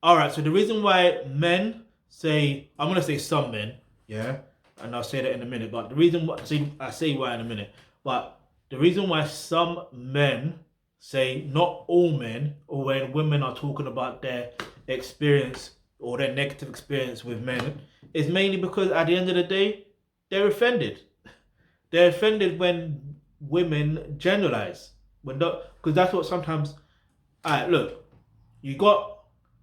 All right. So the reason why men say, I'm gonna say some men, yeah, and I'll say that in a minute. But the reason why, see, I say why in a minute. But the reason why some men say not all men, or when women are talking about their experience or their negative experience with men, is mainly because at the end of the day, they're offended. They're offended when women generalize. When because that's what sometimes. Alright, look, you got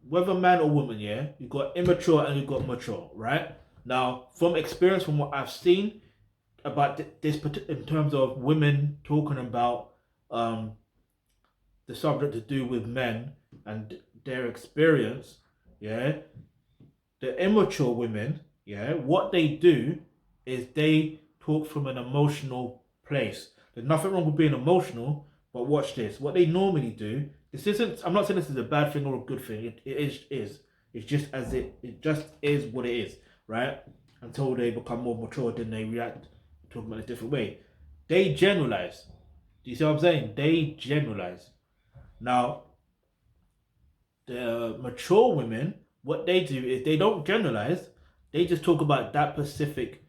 whether man or woman, yeah, you got immature and you got mature, right? Now, from experience, from what I've seen about this in terms of women talking about um the subject to do with men and their experience, yeah, the immature women, yeah, what they do is they talk from an emotional place. There's nothing wrong with being emotional, but watch this. What they normally do, this isn't. I'm not saying this is a bad thing or a good thing. It is. It's just as it just is what it is, right? Until they become more mature, then they react talking about it a different way. They generalize. Do you see what I'm saying? They generalize. Now, the mature women, what they do is they don't generalize. They just talk about that specific,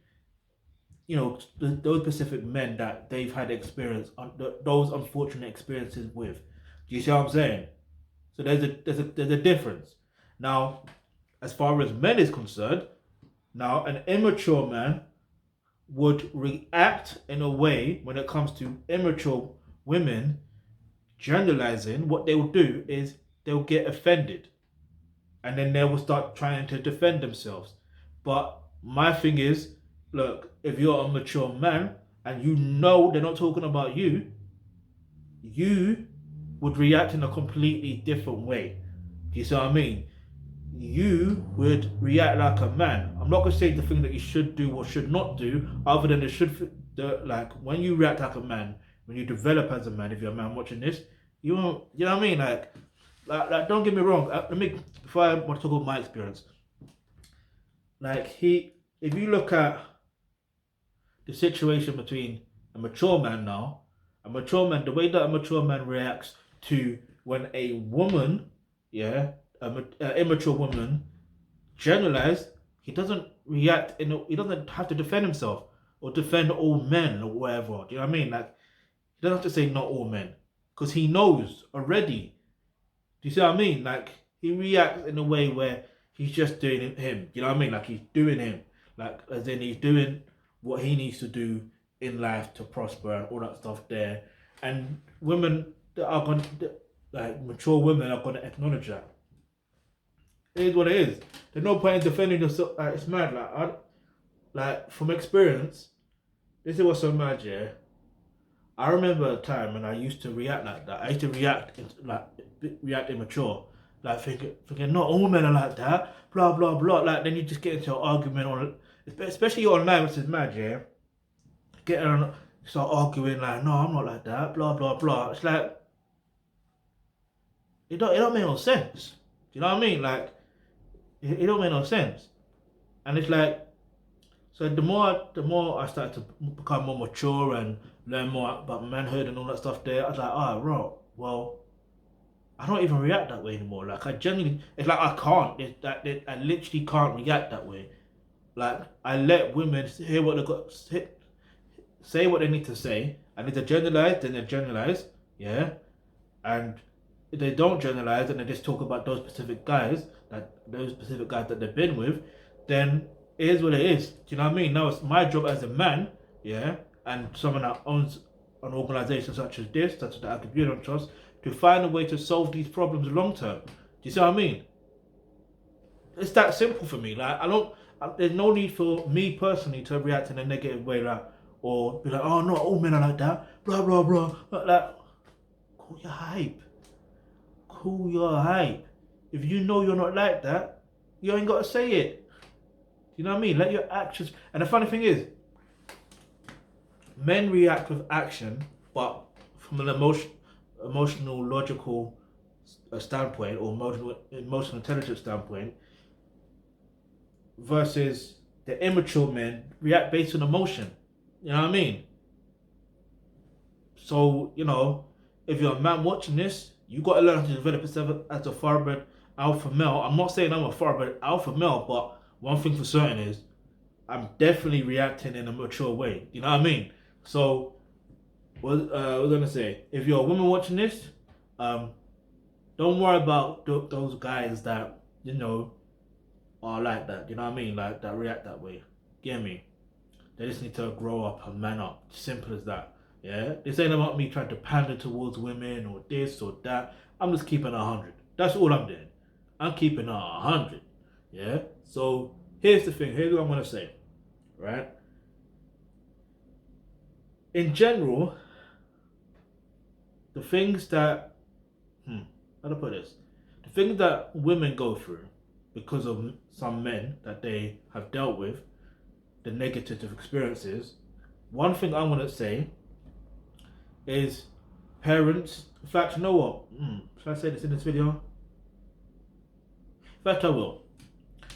those specific men that they've had experience on those unfortunate experiences with. Do you see what I'm saying? So there's a difference. Now, as far as men is concerned, now an immature man would react in a way when it comes to immature women generalizing. What they will do is they'll get offended and then they will start trying to defend themselves. But my thing is, look, if you're a mature man and you know they're not talking about you, you would react in a completely different way. Do you see what I mean? You would react like a man. I'm not gonna say the thing that you should do or should not do, other than it should. Like when you react like a man, when you develop as a man, if you're a man watching this, you won't. You know what I mean? Like, don't get me wrong. Let me before I want to talk about my experience. Like if you look at the situation between a mature man now, a mature man, the way that a mature man reacts to when a woman, yeah, immature woman, generalized, he doesn't react he doesn't have to defend himself or defend all men or whatever. Do you know what I mean? Like he doesn't have to say not all men because he knows already. Do you see what I mean? Like he reacts in a way where he's just doing him. You know what I mean? Like he's doing him. Like as in he's doing what he needs to do in life to prosper and all that stuff there. And women that are going to, like mature women are going to acknowledge that. It is what it is. There's no point in defending yourself. Like, it's mad. Like from experience, this is what's so mad, yeah. I remember a time when I used to react like that. I used to react immature, like thinking not all men are like that. Blah blah blah. Like then you just get into an argument on, especially online, which is mad, yeah. Getting on, start arguing like, no, I'm not like that. Blah blah blah. It's like it don't make no sense. Do you know what I mean? Like it don't make no sense. And it's like so the more I started to become more mature and learn more about manhood and all that stuff there, I was like, oh, right, well, I don't even react that way anymore. Like I genuinely, it's like I can't. I literally can't react that way. Like I let women hear what they got, say what they need to say, and if they generalize, then they generalize, yeah. And if they don't generalize and they just talk about those specific guys that they've been with, then it is what it is. Do you know what I mean? Now it's my job as a man, yeah, and someone that owns an organization such as this, such as the Thealkebulantrust, to find a way to solve these problems long term. Do you see what I mean? It's that simple for me. Like I don't. There's no need for me personally to react in a negative way, like or be like, "Oh, not all men are like that." Blah blah blah. But like, cool your hype. Cool your hype. If you know you're not like that, you ain't got to say it. You know what I mean? Let your actions. And the funny thing is, men react with action, but from an emotional, logical standpoint or emotional intelligence standpoint, versus the immature men react based on emotion. You know what I mean? So if you're a man watching this, you got to learn how to develop yourself as a thoroughbred alpha male. I'm not saying I'm a thoroughbred alpha male, but one thing for certain is I'm definitely reacting in a mature way. You know what I mean? So, what I was gonna say, if you're a woman watching this, um, don't worry about those guys that are like that. You know what I mean? Like that react that way. Get me? They just need to grow up and man up. Simple as that. Yeah. This ain't about me trying to pander towards women or this or that. I'm just keeping 100. That's all I'm doing. I'm keeping 100. Yeah. So here's the thing. Here's what I'm gonna say. Right. In general, the things that how to put this, the things that women go through because of some men that they have dealt with, the negative experiences. One thing I'm gonna say is parents. In fact, you know what? Should I say this in this video? In fact, I will.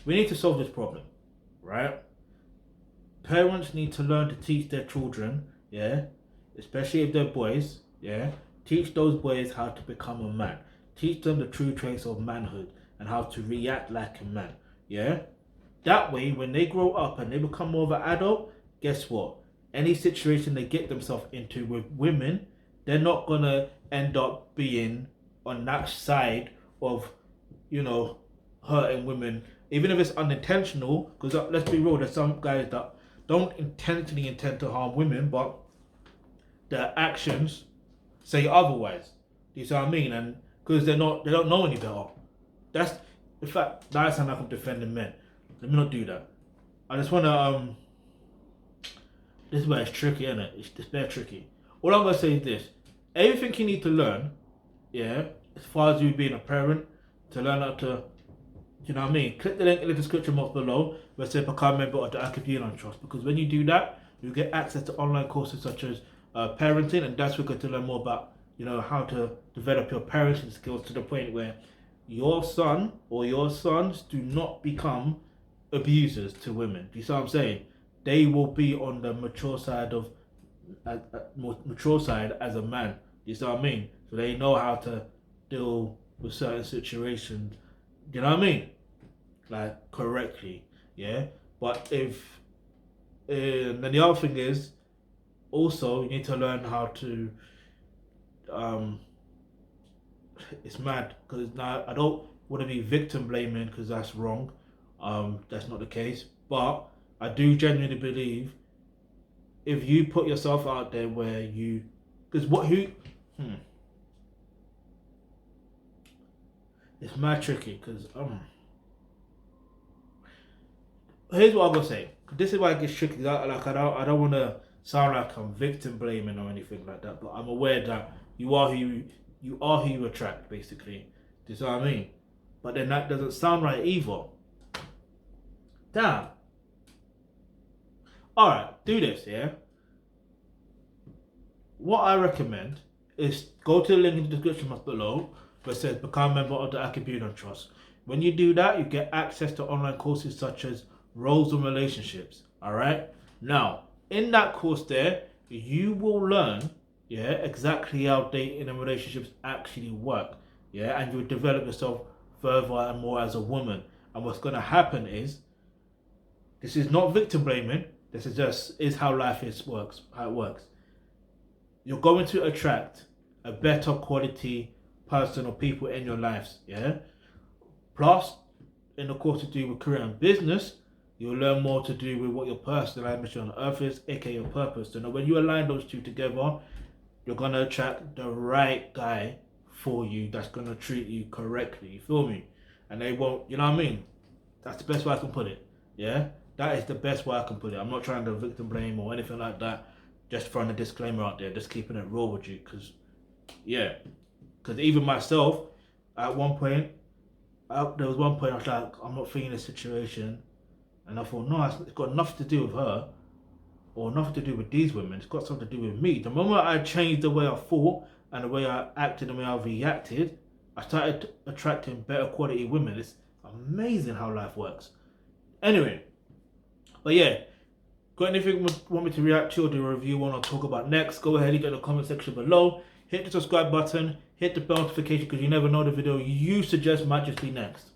We need to solve this problem, right? Parents need to learn to teach their children, yeah, especially if they're boys, yeah. Teach those boys how to become a man. Teach them the true traits of manhood and how to react like a man, yeah. That way, when they grow up and they become more of an adult, guess what? Any situation they get themselves into with women, they're not gonna end up being on that side of, hurting women, even if it's unintentional. Because let's be real, there's some guys that don't intentionally intend to harm women, but their actions say otherwise. Do you see what I mean? And because they don't know any better. That's in fact that sounds like I'm defending men. Let me not do that. I just wanna this is where it's tricky, isn't it? It's very tricky. All I'm gonna say is this: everything you need to learn, yeah, as far as you being a parent, to learn how to, you know what I mean? Click the link in the description box below where it says become a member of the Thealkebulantrust. Because when you do that, you get access to online courses such as parenting, and that's where you're going to learn more about, how to develop your parenting skills to the point where your son or your sons do not become abusers to women. Do you see what I'm saying? They will be on the mature side as a man. Do you see what I mean? So they know how to deal with certain situations. Do you know what I mean? Like correctly, yeah. But if then the other thing is also you need to learn how to. It's mad because now I don't want to be victim blaming because that's wrong. That's not the case. But I do genuinely believe if you put yourself out there where you, because it's mad tricky because here's what I'm gonna say. This is why it gets tricky. I don't want to sound like I'm victim blaming or anything like that. But I'm aware that you are who you attract, basically. Do you see what I mean? But then that doesn't sound right either. Damn. All right, do this, yeah. What I recommend is go to the link in the description box below where it says become a member of the Thealkebulantrust. When you do that, you get access to online courses such as roles and relationships. All right. Now, in that course there, you will learn, yeah, exactly how dating and relationships actually work, yeah, and you'll develop yourself further and more as a woman. And what's going to happen is, this is not victim blaming. This is how life works. How it works. You're going to attract a better quality person or people in your lives, yeah. Plus, in the course to do with career and business, you'll learn more to do with what your personal mission on earth is, aka your purpose. So now when you align those two together, you're gonna attract the right guy for you that's gonna treat you correctly. You feel me? And they won't, you know what I mean? That's the best way I can put it. Yeah? That is the best way I can put it. I'm not trying to victim blame or anything like that. Just throwing a disclaimer out there, just keeping it raw with you, because even myself, at one point, there was one point I was like, I'm not feeling this situation, and I thought, no, it's got nothing to do with her, or nothing to do with these women. It's got something to do with me. The moment I changed the way I thought and the way I acted, and the way I reacted, I started attracting better quality women. It's amazing how life works. Anyway, but yeah. Got anything you want me to react to or do a review on or talk about next? Go ahead, leave it in the comment section below. hit the subscribe button, hit the bell notification because you never know the video you suggest might just be next.